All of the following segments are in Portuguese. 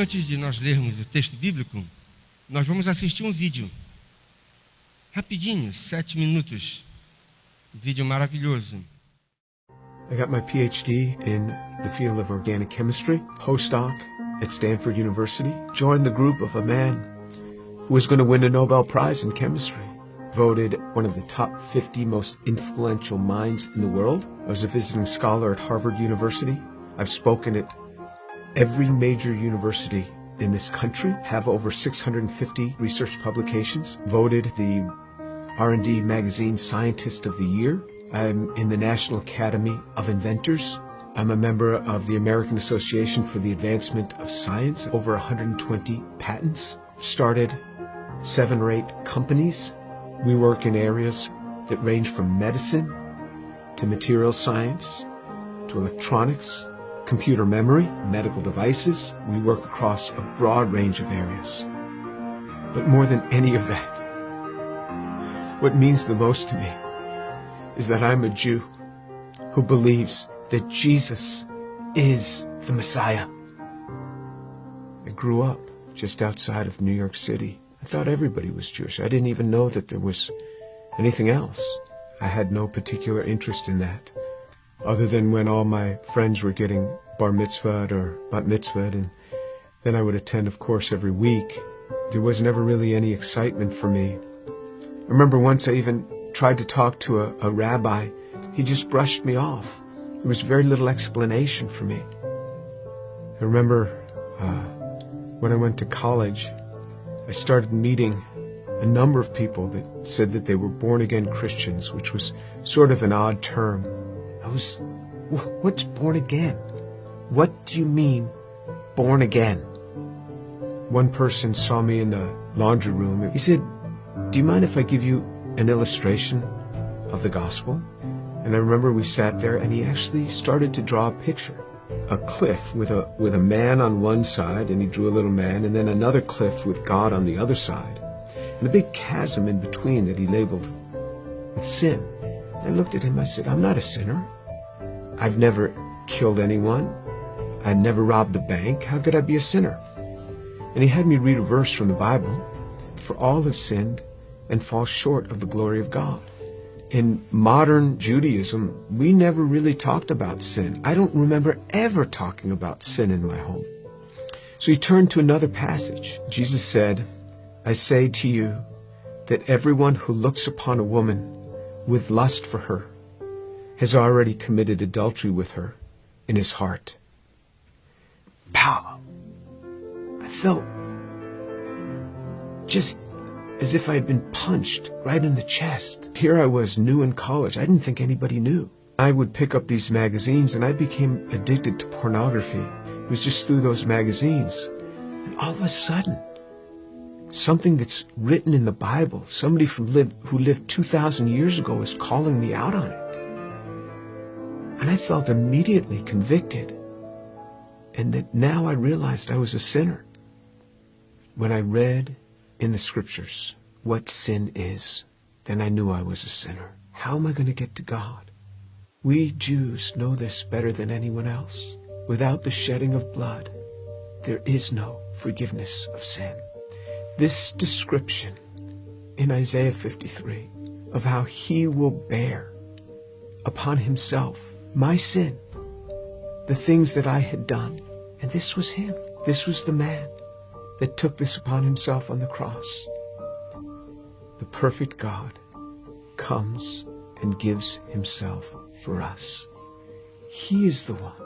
Antes de nós lermos o texto bíblico, nós vamos assistir um vídeo. Rapidinho, 7 minutos. Um vídeo maravilhoso. I got my PhD in the field of organic chemistry, postdoc at Stanford University. Joined the group of a man who was going to win a Nobel Prize in chemistry. Voted one of the top 50 most influential minds in the world. I was a visiting scholar at Harvard University. I've spoken at every major university in this country, have over 650 research publications, voted the R&D Magazine Scientist of the Year. I'm in the National Academy of Inventors. I'm a member of the American Association for the Advancement of Science, over 120 patents. Started 7 or 8 companies. We work in areas that range from medicine to material science to electronics, computer memory, medical devices. We work across a broad range of areas. But more than any of that, what means the most to me is that I'm a Jew who believes that Jesus is the Messiah. I grew up just outside of New York City. I thought everybody was Jewish. I didn't even know that there was anything else. I had no particular interest in that, other than when all my friends were getting bar mitzvahed or bat mitzvahed, and then I would attend, of course, every week. There was never really any excitement for me. I remember once I even tried to talk to a rabbi. He just brushed me off. There was very little explanation for me. I remember when I went to college, I started meeting a number of people that said that they were born-again Christians, which was sort of an odd term. What's born again? What do you mean, born again? One person saw me in the laundry room. He said, "Do you mind if I give you an illustration of the gospel?" And I remember we sat there, and he actually started to draw a picture. A cliff with a man on one side, and he drew a little man, and then another cliff with God on the other side, and a big chasm in between that he labeled with sin. I looked at him, I said, "I'm not a sinner. I've never killed anyone. I'd never robbed the bank. How could I be a sinner?" And he had me read a verse from the Bible. For all have sinned and fall short of the glory of God. In modern Judaism, we never really talked about sin. I don't remember ever talking about sin in my home. So he turned to another passage. Jesus said, "I say to you that everyone who looks upon a woman with lust for her has already committed adultery with her in his heart." Pow! I felt just as if I had been punched right in the chest. Here I was, new in college. I didn't think anybody knew. I would pick up these magazines, and I became addicted to pornography. It was just through those magazines. And all of a sudden, something that's written in the Bible, somebody who lived 2,000 years ago is calling me out on it. And I felt immediately convicted. And that now I realized I was a sinner. When I read in the scriptures what sin is, then I knew I was a sinner. How am I going to get to God? We Jews know this better than anyone else. Without the shedding of blood, there is no forgiveness of sin. This description in Isaiah 53 of how he will bear upon himself my sin, the things that I had done, and this was him. This was the man that took this upon himself on the cross. The perfect God comes and gives himself for us. He is the one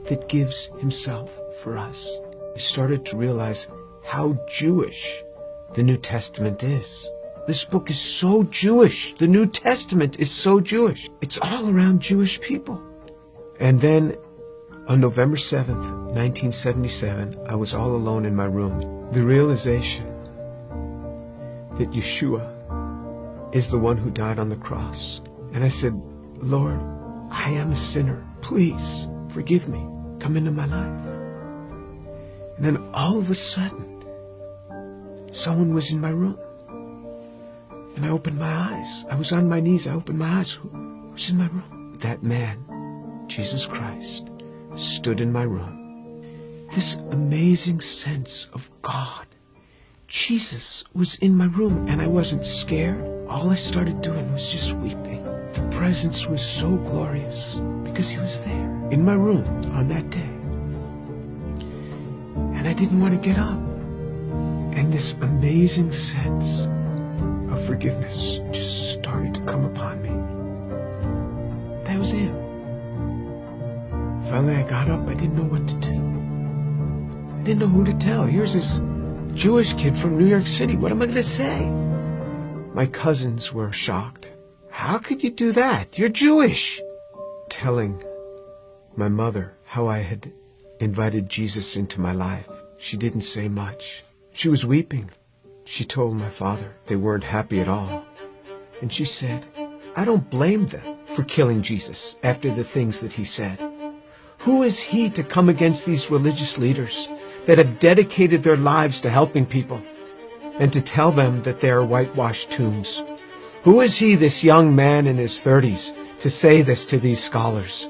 that gives himself for us. I started to realize how Jewish the New Testament is. This book is so Jewish. The New Testament is so Jewish. It's all around Jewish people. And then on November 7th, 1977, I was all alone in my room. The realization that Yeshua is the one who died on the cross. And I said, "Lord, I am a sinner. Please forgive me. Come into my life." And then all of a sudden, someone was in my room. And I opened my eyes. I was on my knees. I opened my eyes. Who's in my room? That man, Jesus Christ, stood in my room. this amazing sense of God. Jesus was in my room and I wasn't scared. All I started doing was just weeping. The presence was so glorious because he was there in my room on that day. And I didn't want to get up. And this amazing sense of forgiveness just started to come upon me. That was it. Finally I got up. I didn't know what to do. I didn't know who to tell. Here's this Jewish kid from New York City. What am I going to say? My cousins were shocked. How could you do that? You're Jewish. Telling my mother how I had invited Jesus into my life. She didn't say much. She was weeping. She told my father they weren't happy at all. And she said, I don't blame them for killing Jesus after the things that he said. Who is he to come against these religious leaders that have dedicated their lives to helping people and to tell them that they are whitewashed tombs? Who is he, this young man in his 30s, to say this to these scholars?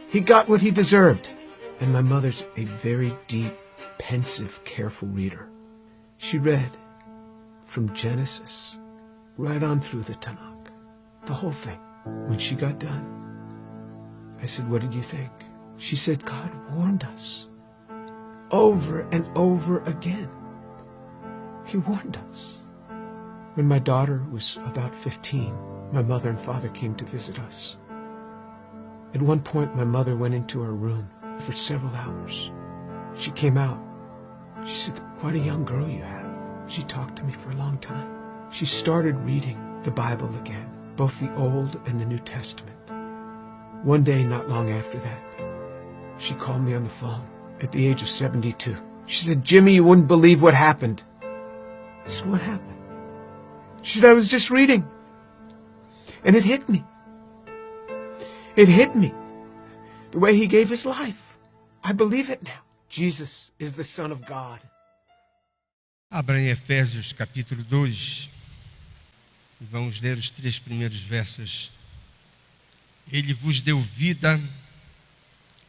He got what he deserved. And my mother's a very deep, pensive, careful reader. She read from Genesis right on through the Tanakh, the whole thing. When she got done, I said, what did you think? She said, God warned us over and over again. He warned us. When my daughter was about 15, my mother and father came to visit us. At one point, my mother went into her room for several hours. She came out. She said, what a young girl you have. She talked to me for a long time. She started reading the Bible again, both the Old and the New Testament. One day, not long after that, she called me on the phone at the age of 72. She said, Jimmy, you wouldn't believe what happened. I said, what happened? She said, I was just reading. And it hit me. It hit me. The way he gave his life. I believe it now. Jesus is the Son of God. Abra em Efésios capítulo 2 e vamos ler os 3 primeiros versos. Ele vos deu vida,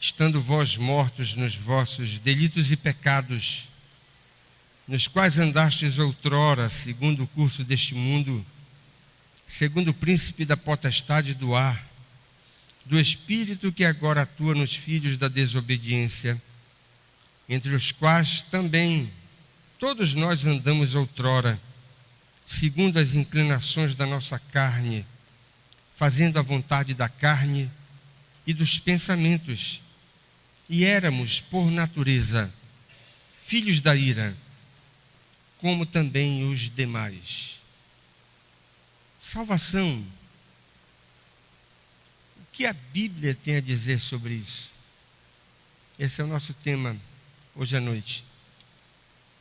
estando vós mortos nos vossos delitos e pecados, nos quais andastes outrora, segundo o curso deste mundo, segundo o príncipe da potestade do ar, do Espírito que agora atua nos filhos da desobediência, entre os quais também todos nós andamos outrora, segundo as inclinações da nossa carne, fazendo a vontade da carne e dos pensamentos, e éramos, por natureza, filhos da ira, como também os demais. Salvação. O que a Bíblia tem a dizer sobre isso? Esse é o nosso tema hoje à noite.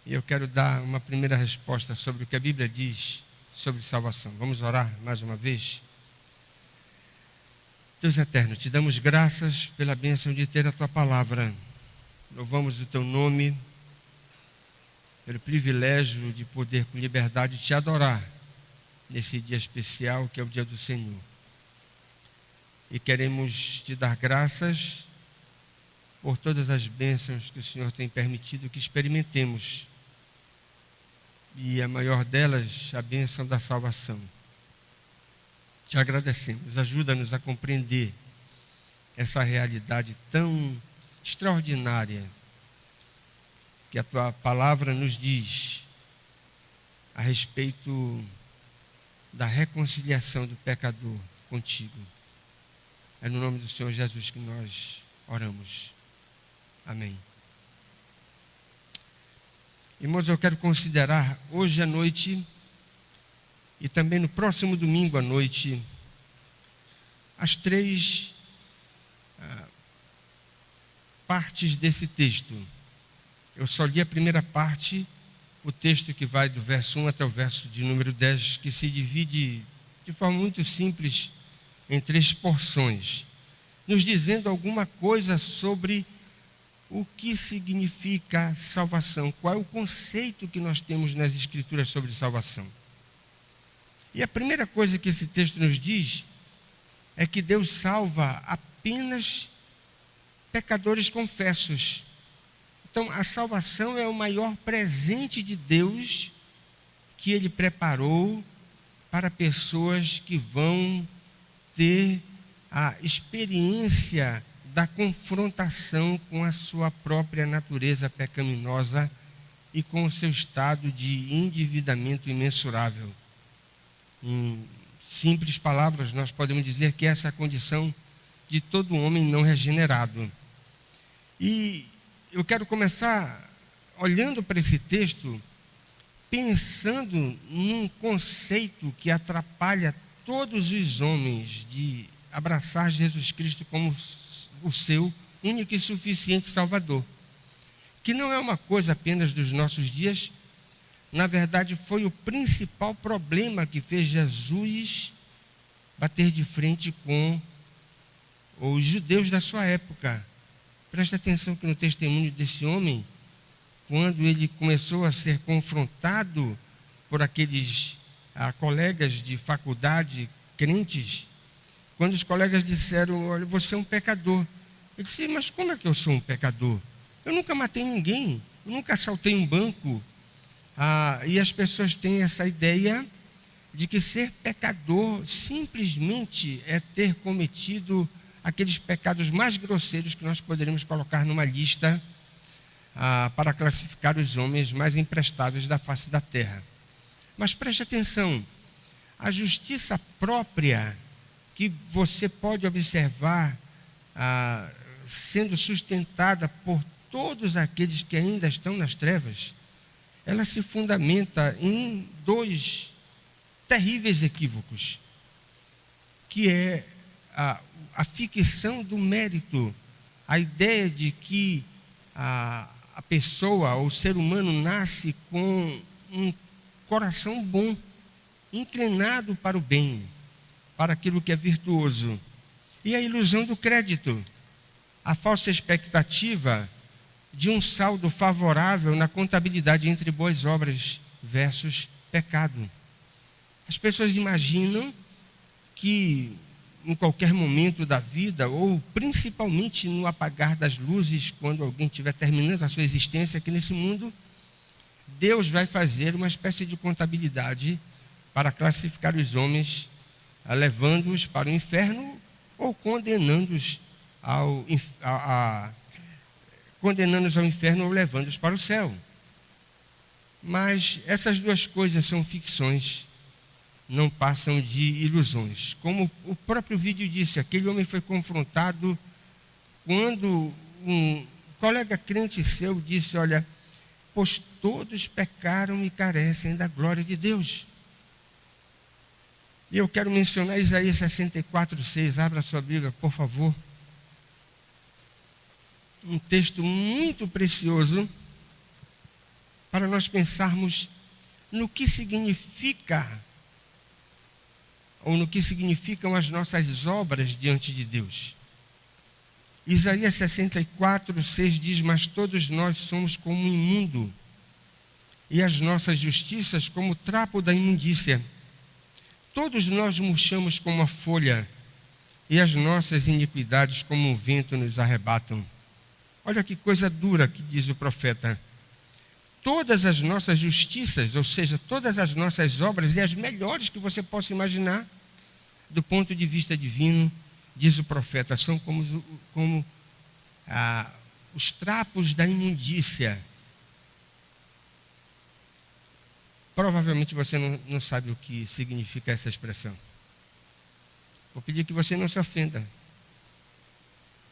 E eu quero dar uma primeira resposta sobre o que a Bíblia diz sobre salvação. Vamos orar mais uma vez? Deus eterno, te damos graças pela bênção de ter a tua palavra. Louvamos o teu nome, pelo privilégio de poder com liberdade te adorar nesse dia especial que é o dia do Senhor. E queremos te dar graças por todas as bênçãos que o Senhor tem permitido que experimentemos. E a maior delas, a bênção da salvação. Te agradecemos, ajuda-nos a compreender essa realidade tão extraordinária que a tua palavra nos diz a respeito da reconciliação do pecador contigo. É no nome do Senhor Jesus que nós oramos. Amém. Irmãos, eu quero considerar hoje à noite e também no próximo domingo à noite as 3 partes desse texto. Eu só li a primeira parte, o texto que vai do verso 1 até o verso de número 10, que se divide de forma muito simples em 3 porções, nos dizendo alguma coisa sobre o que significa salvação, qual é o conceito que nós temos nas Escrituras sobre salvação. E a primeira coisa que esse texto nos diz é que Deus salva apenas pecadores confessos, Então, a salvação é o maior presente de Deus que Ele preparou para pessoas que vão ter a experiência da confrontação com a sua própria natureza pecaminosa e com o seu estado de endividamento imensurável. Em simples palavras, nós podemos dizer que essa é a condição de todo homem não regenerado. E eu quero começar olhando para esse texto, pensando num conceito que atrapalha todos os homens de abraçar Jesus Cristo como o seu único e suficiente Salvador. Que não é uma coisa apenas dos nossos dias, na verdade foi o principal problema que fez Jesus bater de frente com os judeus da sua época. Presta atenção que no testemunho desse homem, quando ele começou a ser confrontado por aqueles colegas de faculdade crentes, quando os colegas disseram, olha, você é um pecador. Ele disse, mas como é que eu sou um pecador? Eu nunca matei ninguém, eu nunca assaltei um banco. E as pessoas têm essa ideia de que ser pecador simplesmente é ter cometido aqueles pecados mais grosseiros que nós poderíamos colocar numa lista para classificar os homens mais imprestáveis da face da terra. Mas preste atenção, a justiça própria que você pode observar sendo sustentada por todos aqueles que ainda estão nas trevas, ela se fundamenta em dois terríveis equívocos, que é a ficção do mérito, a ideia de que a pessoa, o ser humano, nasce com um coração bom, inclinado para o bem, para aquilo que é virtuoso. E a ilusão do crédito, a falsa expectativa de um saldo favorável na contabilidade entre boas obras versus pecado. As pessoas imaginam que em qualquer momento da vida, ou principalmente no apagar das luzes, quando alguém estiver terminando a sua existência aqui nesse mundo, Deus vai fazer uma espécie de contabilidade para classificar os homens, levando-os para o inferno ou condenando-os ao inferno ou levando-os para o céu. Mas essas duas coisas são ficções, não passam de ilusões. Como o próprio vídeo disse, aquele homem foi confrontado quando um colega crente seu disse, olha, pois todos pecaram e carecem da glória de Deus. E eu quero mencionar Isaías 64:6, abra sua Bíblia, por favor. Um texto muito precioso para nós pensarmos no que significa ou no que significam as nossas obras diante de Deus. Isaías 64:6 diz, mas todos nós somos como um imundo, e as nossas justiças como o trapo da imundícia. Todos nós murchamos como a folha, e as nossas iniquidades como o vento nos arrebatam. Olha que coisa dura que diz o profeta. Todas as nossas justiças, ou seja, todas as nossas obras, e as melhores que você possa imaginar, do ponto de vista divino, diz o profeta, são como os trapos da imundícia. Provavelmente você não sabe o que significa essa expressão. Vou pedir que você não se ofenda.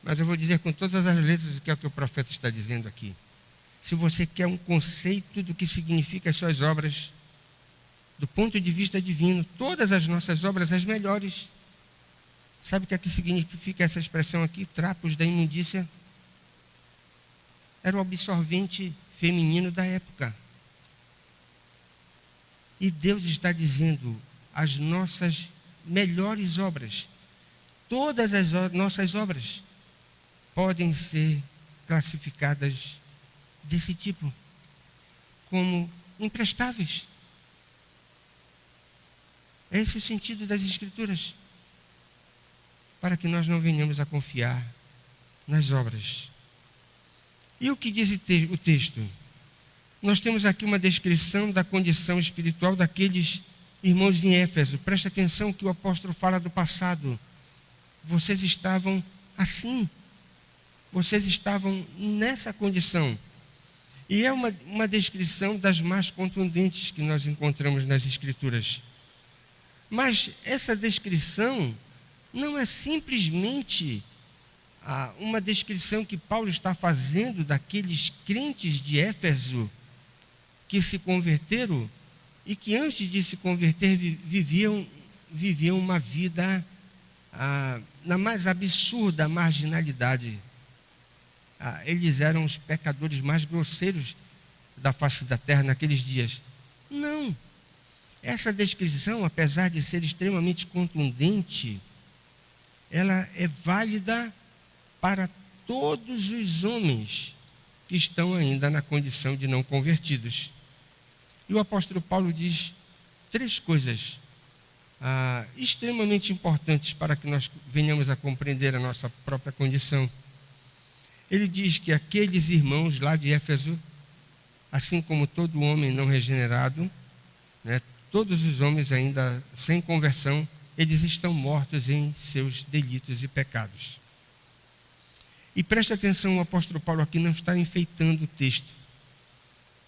Mas eu vou dizer com todas as letras o que é que o profeta está dizendo aqui. Se você quer um conceito do que significa as suas obras, do ponto de vista divino, todas as nossas obras, as melhores. Sabe o que é que significa essa expressão aqui? Trapos da imundícia. Era o absorvente feminino da época. E Deus está dizendo, as nossas melhores obras, todas as nossas obras, podem ser classificadas desse tipo, como imprestáveis. Esse é o sentido das Escrituras, para que nós não venhamos a confiar nas obras. E o que diz o texto? Nós temos aqui uma descrição da condição espiritual daqueles irmãos em Éfeso. Preste atenção que o apóstolo fala do passado. Vocês estavam assim. Vocês estavam nessa condição. E é uma descrição das mais contundentes que nós encontramos nas Escrituras. Mas essa descrição não é simplesmente uma descrição que Paulo está fazendo daqueles crentes de Éfeso que se converteram e que antes de se converter viviam uma vida na mais absurda marginalidade. Eles eram os pecadores mais grosseiros da face da terra naqueles dias. Não. Essa descrição, apesar de ser extremamente contundente, ela é válida para todos os homens que estão ainda na condição de não convertidos. E o apóstolo Paulo diz 3 coisas extremamente importantes para que nós venhamos a compreender a nossa própria condição. Ele diz que aqueles irmãos lá de Éfeso, assim como todo homem não regenerado, né, todos os homens ainda sem conversão, eles estão mortos em seus delitos e pecados. E preste atenção, o apóstolo Paulo aqui não está enfeitando o texto,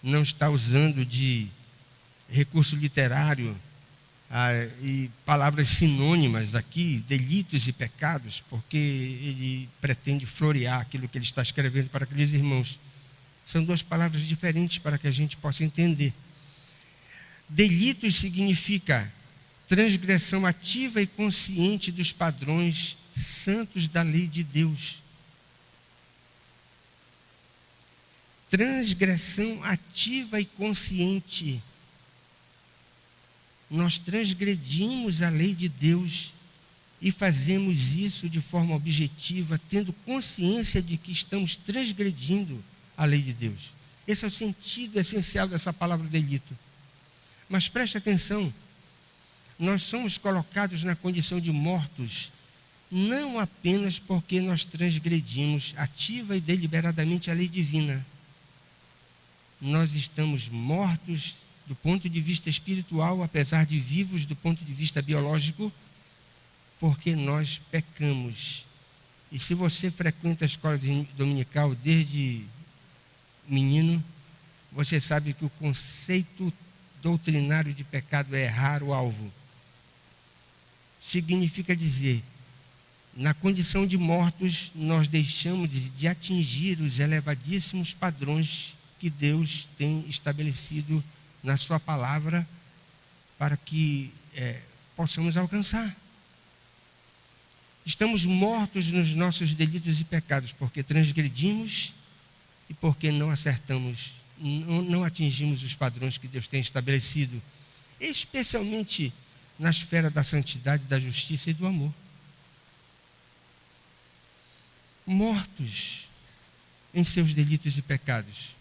não está usando de recurso literário e palavras sinônimas aqui, delitos e pecados, porque ele pretende florear aquilo que ele está escrevendo para aqueles irmãos. São 2 palavras diferentes para que a gente possa entender. Delitos significa transgressão ativa e consciente dos padrões santos da lei de Deus. Transgressão ativa e consciente. Nós transgredimos a lei de Deus e fazemos isso de forma objetiva, tendo consciência de que estamos transgredindo a lei de Deus. Esse é o sentido essencial dessa palavra delito. Mas preste atenção, nós somos colocados na condição de mortos, não apenas porque nós transgredimos ativa e deliberadamente a lei divina. Nós estamos mortos do ponto de vista espiritual, apesar de vivos do ponto de vista biológico, porque nós pecamos. E se você frequenta a escola dominical desde menino, você sabe que o conceito doutrinário de pecado é errar o alvo. Significa dizer, na condição de mortos, nós deixamos de atingir os elevadíssimos padrões que Deus tem estabelecido na sua palavra para que possamos alcançar. Estamos mortos nos nossos delitos e pecados porque transgredimos e porque não acertamos, não atingimos os padrões que Deus tem estabelecido, especialmente na esfera da santidade, da justiça e do amor. Mortos em seus delitos e pecados.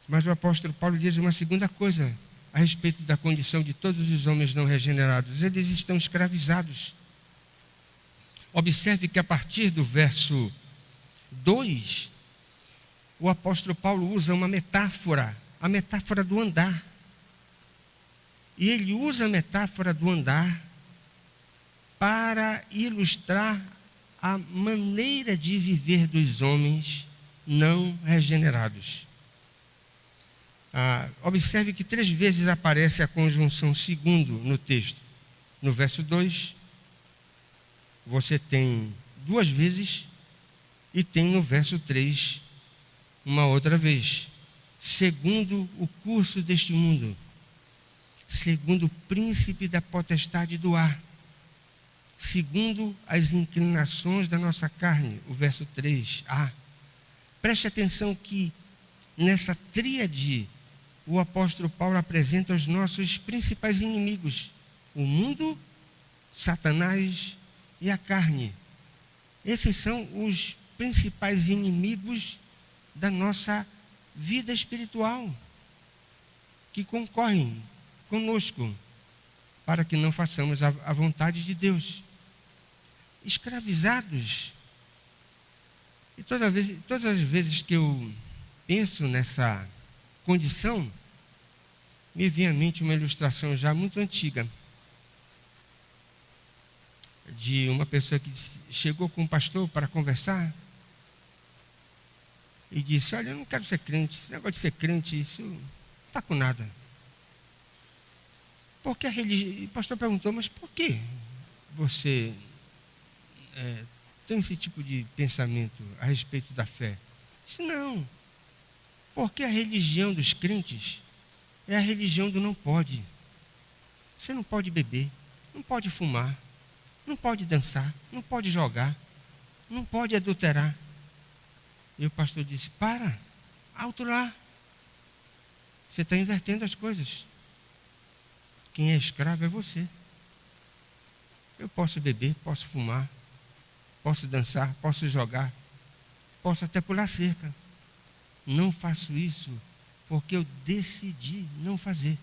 Mas o apóstolo Paulo diz uma segunda coisa a respeito da condição de todos os homens não regenerados. Eles estão escravizados. Observe que a partir do verso 2, o apóstolo Paulo usa uma metáfora, a metáfora do andar. E ele usa a metáfora do andar para ilustrar a maneira de viver dos homens não regenerados. Observe que 3 vezes aparece a conjunção segundo no texto. No verso 2, você tem 2 vezes, e tem no verso 3, uma outra vez. Segundo o curso deste mundo, segundo o príncipe da potestade do ar, segundo as inclinações da nossa carne, o verso 3a. Preste atenção que nessa tríade, o apóstolo Paulo apresenta os nossos principais inimigos: o mundo, Satanás e a carne. Esses são os principais inimigos da nossa vida espiritual, que concorrem conosco para que não façamos a vontade de Deus. Escravizados E todas as vezes que eu penso nessa condição, me vem à mente uma ilustração já muito antiga, de uma pessoa que chegou com um pastor para conversar e disse: olha, eu não quero ser crente, esse negócio de ser crente, isso não está com nada. Porque a religião... O pastor perguntou: mas por que você tem esse tipo de pensamento a respeito da fé? Disse: não, porque a religião dos crentes é a religião do não pode. Você não pode beber, não pode fumar, não pode dançar, não pode jogar, não pode adulterar. E o pastor disse: para, alto lá. Você está invertendo as coisas. Quem é escravo é você. Eu posso beber, posso fumar, posso dançar, posso jogar, posso até pular cerca. Não faço isso porque eu decidi não fazer.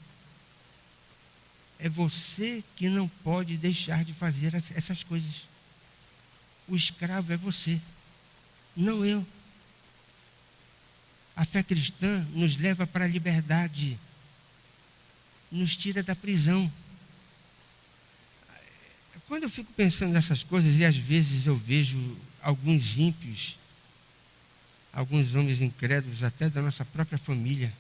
É você que não pode deixar de fazer essas coisas. O escravo é você, não eu. A fé cristã nos leva para a liberdade, nos tira da prisão. Quando eu fico pensando nessas coisas, e às vezes eu vejo alguns ímpios, alguns homens incrédulos, até da nossa própria família,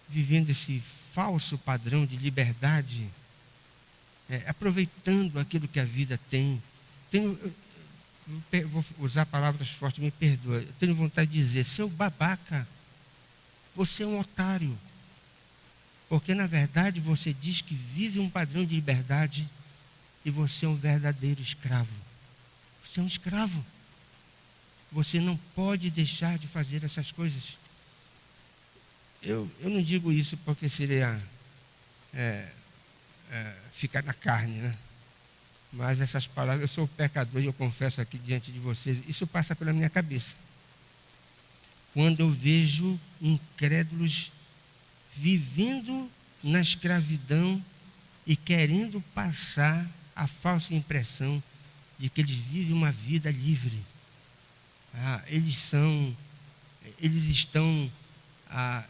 vivendo esse falso padrão de liberdade, aproveitando aquilo que a vida tem. Vou usar palavras fortes, me perdoa. Eu tenho vontade de dizer: seu babaca, você é um otário. Porque, na verdade, você diz que vive um padrão de liberdade e você é um verdadeiro escravo. Você é um escravo. Você não pode deixar de fazer essas coisas. Eu não digo isso porque seria ficar na carne, né? Mas essas palavras, eu sou pecador e eu confesso aqui diante de vocês, isso passa pela minha cabeça. Quando eu vejo incrédulos vivendo na escravidão e querendo passar a falsa impressão de que eles vivem uma vida livre. Eles estão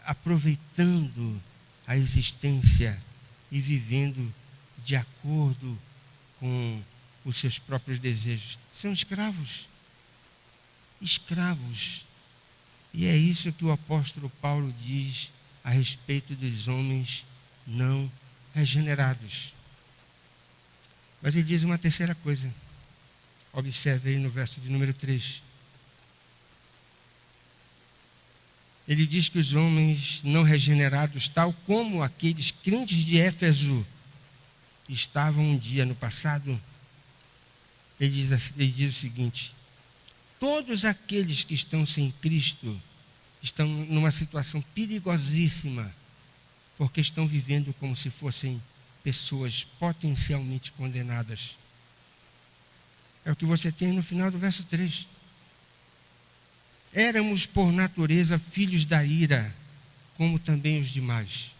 aproveitando a existência e vivendo de acordo com os seus próprios desejos. São escravos. Escravos. E é isso que o apóstolo Paulo diz a respeito dos homens não regenerados. Mas ele diz uma terceira coisa. Observe aí no verso de número 3. Ele diz que os homens não regenerados, tal como aqueles crentes de Éfeso estavam um dia no passado, ele diz o seguinte: todos aqueles que estão sem Cristo estão numa situação perigosíssima, porque estão vivendo como se fossem pessoas potencialmente condenadas. É o que você tem no final do verso 3. Éramos por natureza filhos da ira, como também os demais.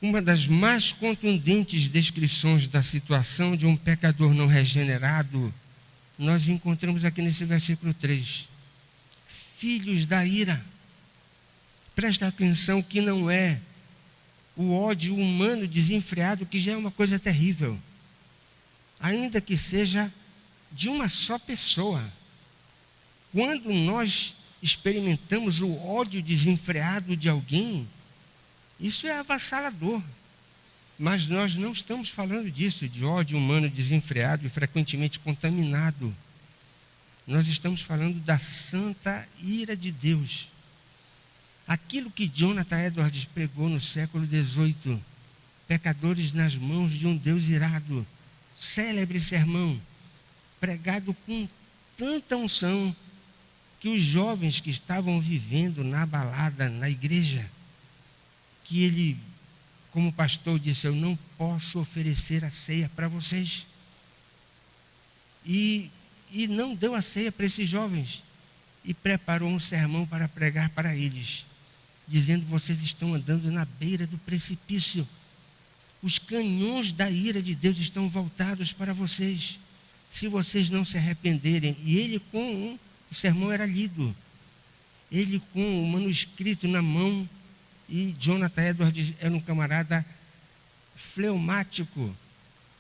Uma das mais contundentes descrições da situação de um pecador não regenerado, nós encontramos aqui nesse versículo 3. Filhos da ira. Presta atenção que não é o ódio humano desenfreado, que já é uma coisa terrível. Ainda que seja de uma só pessoa. Quando nós experimentamos o ódio desenfreado de alguém, isso é avassalador. Mas nós não estamos falando disso, de ódio humano desenfreado e frequentemente contaminado. Nós estamos falando da santa ira de Deus. Aquilo que Jonathan Edwards pregou no século XVIII, pecadores nas mãos de um Deus irado, célebre sermão, pregado com tanta unção, que os jovens que estavam vivendo na balada, na igreja, que ele, como pastor, disse: eu não posso oferecer a ceia para vocês. E não deu a ceia para esses jovens. E preparou um sermão para pregar para eles, dizendo: vocês estão andando na beira do precipício. Os canhões da ira de Deus estão voltados para vocês. se vocês não se arrependerem. E ele o sermão era lido, ele com o manuscrito na mão, e Jonathan Edwards era um camarada fleumático,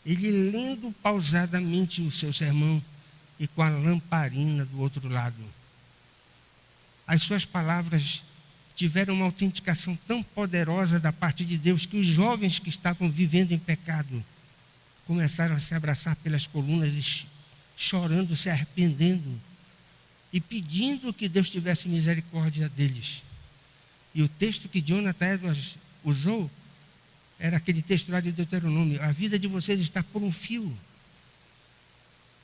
ele lendo pausadamente o seu sermão e com a lamparina do outro lado. As suas palavras tiveram uma autenticação tão poderosa da parte de Deus que os jovens que estavam vivendo em pecado começaram a se abraçar pelas colunas e chorando, se arrependendo e pedindo que Deus tivesse misericórdia deles. E o texto que Jonathan Edwards usou era aquele texto lá de Deuteronômio: a vida de vocês está por um fio.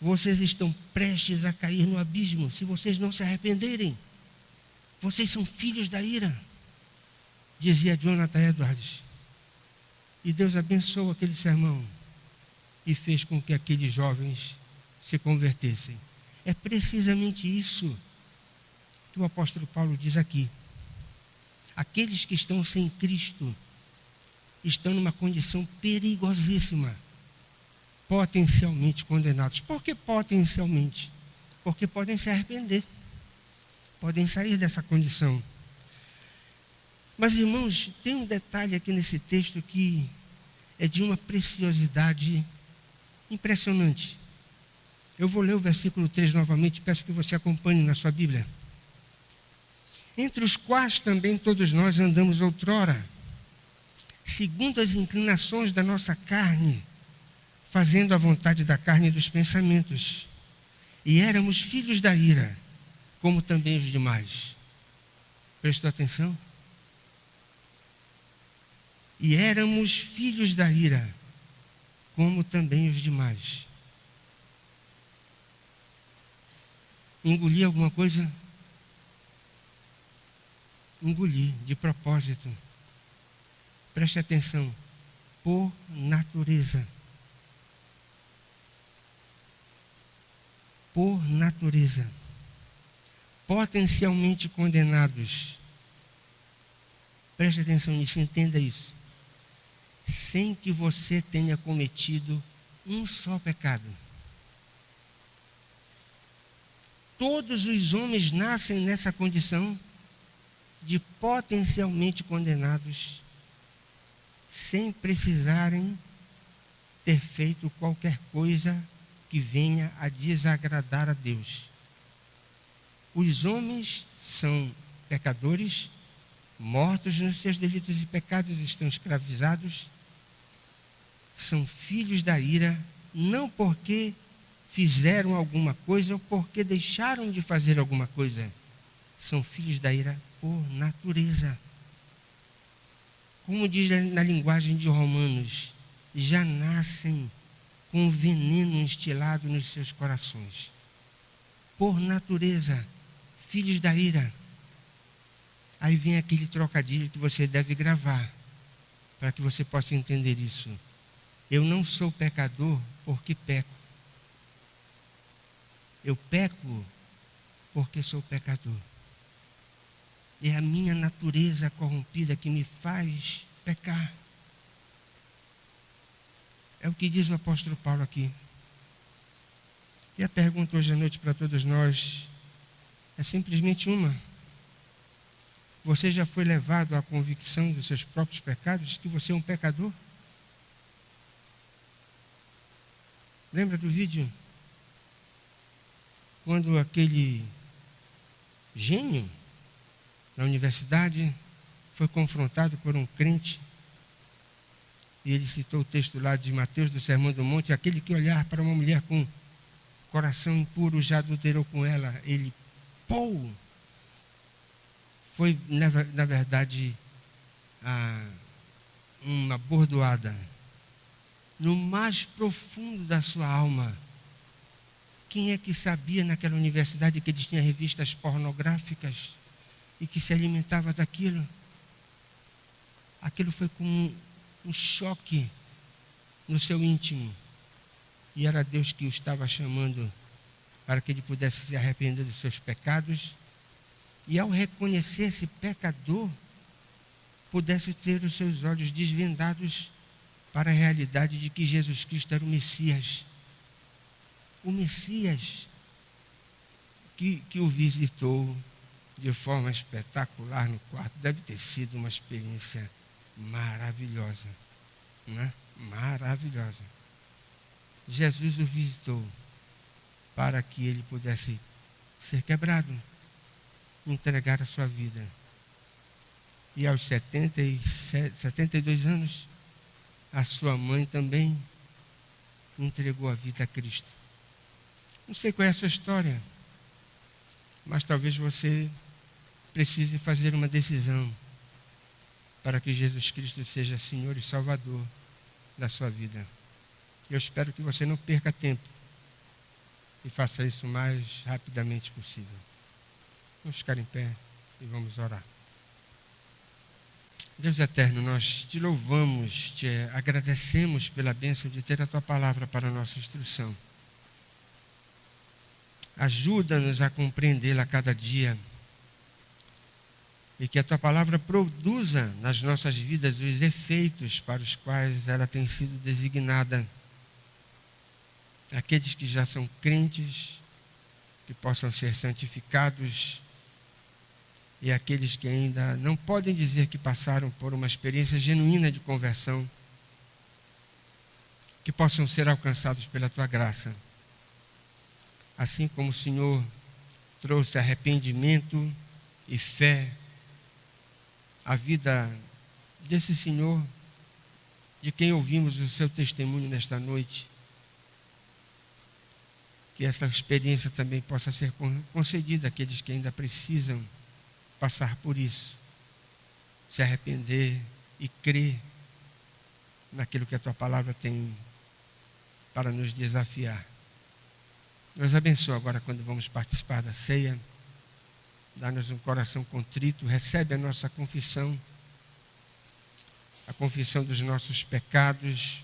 Vocês estão prestes a cair no abismo se vocês não se arrependerem. Vocês são filhos da ira, dizia Jonathan Edwards. E Deus abençoou aquele sermão e fez com que aqueles jovens se convertessem. É precisamente isso que o apóstolo Paulo diz aqui. Aqueles que estão sem Cristo estão numa condição perigosíssima, potencialmente condenados. Por que potencialmente? Porque podem se arrepender, podem sair dessa condição. Mas, irmãos, tem um detalhe aqui nesse texto que é de uma preciosidade impressionante. Eu vou ler o versículo 3 novamente, peço que você acompanhe na sua Bíblia. Entre os quais também todos nós andamos outrora, segundo as inclinações da nossa carne, fazendo a vontade da carne e dos pensamentos. E éramos filhos da ira, como também os demais. Prestou atenção? E éramos filhos da ira, como também os demais. Engoli alguma coisa? Engoli, de propósito. Preste atenção. Por natureza. Por natureza. Potencialmente condenados. Preste atenção nisso, entenda isso. Sem que você tenha cometido um só pecado. Todos os homens nascem nessa condição de potencialmente condenados, sem precisarem ter feito qualquer coisa que venha a desagradar a Deus. Os homens são pecadores, mortos nos seus delitos e pecados, estão escravizados, são filhos da ira, não porque fizeram alguma coisa ou porque deixaram de fazer alguma coisa. São filhos da ira por natureza. Como diz na linguagem de Romanos, já nascem com veneno instilado nos seus corações. Por natureza, filhos da ira. Aí vem aquele trocadilho que você deve gravar, para que você possa entender isso. Eu não sou pecador porque peco. Eu peco porque sou pecador. É a minha natureza corrompida que me faz pecar. É o que diz o apóstolo Paulo aqui. E a pergunta hoje à noite para todos nós é simplesmente uma. Você já foi levado à convicção dos seus próprios pecados, que você é um pecador? Lembra do vídeo? Quando aquele gênio na universidade foi confrontado por um crente, e ele citou o texto lá de Mateus, do Sermão do Monte: aquele que olhar para uma mulher com coração impuro já adulterou com ela. Ele, foi, na verdade, uma bordoada no mais profundo da sua alma. Quem é que sabia naquela universidade que eles tinham revistas pornográficas e que se alimentava daquilo? Aquilo foi como um choque no seu íntimo. E era Deus que o estava chamando para que ele pudesse se arrepender dos seus pecados. E ao reconhecer-se pecador, pudesse ter os seus olhos desvendados para a realidade de que Jesus Cristo era o Messias, o Messias que o visitou de forma espetacular no quarto. Deve ter sido uma experiência maravilhosa, né? Maravilhosa. Jesus o visitou para que ele pudesse ser quebrado, entregar a sua vida. E aos 72 anos, a sua mãe também entregou a vida a Cristo. Não sei qual é a sua história, mas talvez você precise fazer uma decisão para que Jesus Cristo seja Senhor e Salvador da sua vida. Eu espero que você não perca tempo e faça isso o mais rapidamente possível. Vamos ficar em pé e vamos orar. Deus eterno, nós te louvamos, te agradecemos pela bênção de ter a tua palavra para a nossa instrução. Ajuda-nos a compreendê-la a cada dia e que a tua palavra produza nas nossas vidas os efeitos para os quais ela tem sido designada. Aqueles que já são crentes, que possam ser santificados, e aqueles que ainda não podem dizer que passaram por uma experiência genuína de conversão, que possam ser alcançados pela tua graça. Assim como o Senhor trouxe arrependimento e fé à vida desse Senhor, de quem ouvimos o seu testemunho nesta noite, que essa experiência também possa ser concedida àqueles que ainda precisam passar por isso, se arrepender e crer naquilo que a tua palavra tem para nos desafiar. Nos abençoa agora quando vamos participar da ceia. Dá-nos um coração contrito, recebe a nossa confissão, a confissão dos nossos pecados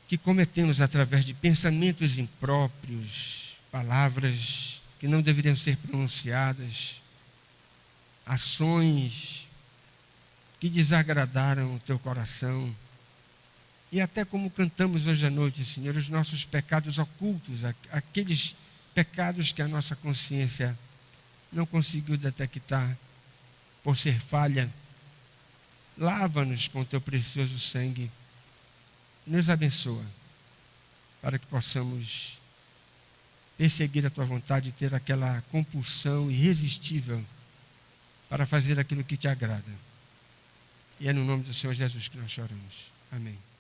que cometemos através de pensamentos impróprios, palavras que não deveriam ser pronunciadas, ações que desagradaram o teu coração. E até como cantamos hoje à noite, Senhor, os nossos pecados ocultos, aqueles pecados que a nossa consciência não conseguiu detectar por ser falha. Lava-nos com o teu precioso sangue. Nos abençoa para que possamos perseguir a tua vontade e ter aquela compulsão irresistível para fazer aquilo que te agrada. E é no nome do Senhor Jesus que nós choramos. Amém.